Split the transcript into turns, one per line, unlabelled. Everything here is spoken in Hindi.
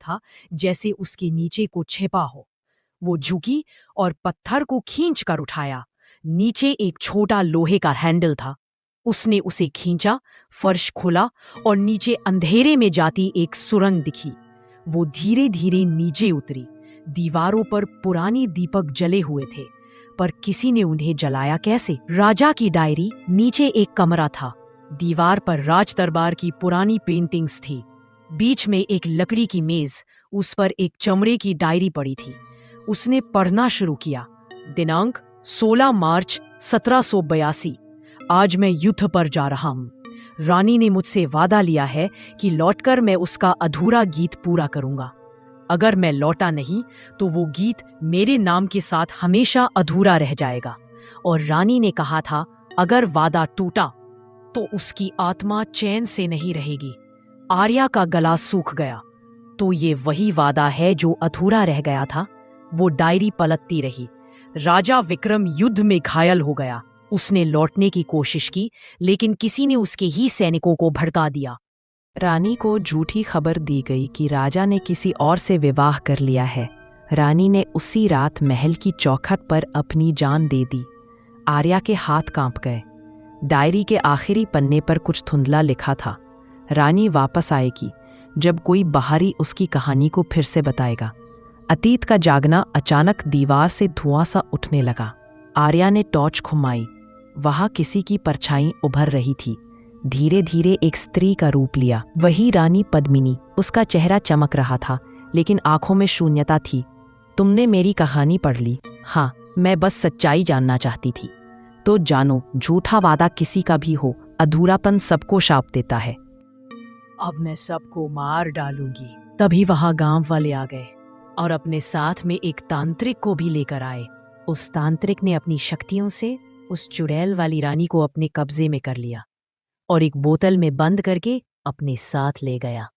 था जैसे उसके नीचे को छिपा हो। वो झुकी और पत्थर को खींच कर उठाया। नीचे एक छोटा लोहे का हैंडल था। उसने उसे खींचा, फर्श खुला और नीचे अंधेरे में जाती एक सुरंग दिखी। वो धीरे धीरे नीचे उतरी। दीवारों पर पुरानी दीपक जले हुए थे, पर किसी ने उन्हें जलाया कैसे? राजा की डायरी। नीचे एक कमरा था। दीवार पर राज दरबार की पुरानी पेंटिंग्स थी। बीच में एक लकड़ी की मेज, उस पर एक चमड़े की डायरी पड़ी थी। उसने पढ़ना शुरू किया। दिनांक 16 मार्च 1782। आज मैं युद्ध पर जा रहा हूँ। रानी ने मुझसे वादा लिया है कि लौटकर मैं उसका अधूरा गीत पूरा करूंगा। अगर मैं लौटा नहीं तो वो गीत मेरे नाम के साथ हमेशा अधूरा रह जाएगा। और रानी ने कहा था, अगर वादा टूटा तो उसकी आत्मा चैन से नहीं रहेगी। आर्या का गला सूख गया। तो ये वही वादा है जो अधूरा रह गया था। वो डायरी पलटती रही। राजा विक्रम युद्ध में घायल हो गया। उसने लौटने की कोशिश की, लेकिन किसी ने उसके ही सैनिकों को भड़का दिया।
रानी को झूठी खबर दी गई कि राजा ने किसी और से विवाह कर लिया है। रानी ने उसी रात महल की चौखट पर अपनी जान दे दी। आर्या के हाथ कांप गए। डायरी के आखिरी पन्ने पर कुछ धुंधला लिखा था, रानी वापस आएगी जब कोई बाहरी उसकी कहानी को फिर से बताएगा। अतीत का जागना अचानक दीवार से धुआं सा उठने लगा। आर्या ने टॉर्च घुमाई। वहां किसी की परछाई उभर रही थी। धीरे धीरे एक स्त्री का रूप लिया। वही रानी पद्मिनी। उसका चेहरा चमक रहा था, लेकिन आंखों में शून्यता थी। तुमने मेरी कहानी पढ़ ली? हाँ, मैं बस सच्चाई जानना चाहती थी। तो जानो, झूठा वादा किसी का भी हो, अधूरापन सबको शाप देता है।
अब मैं सबको मार डालूंगी। तभी वहां गांव वाले आ गए और अपने साथ में एक तांत्रिक को भी लेकर आए। उस तांत्रिक ने अपनी शक्तियों से उस चुड़ैल वाली रानी को अपने कब्जे में कर लिया और एक बोतल में बंद करके अपने साथ ले गया।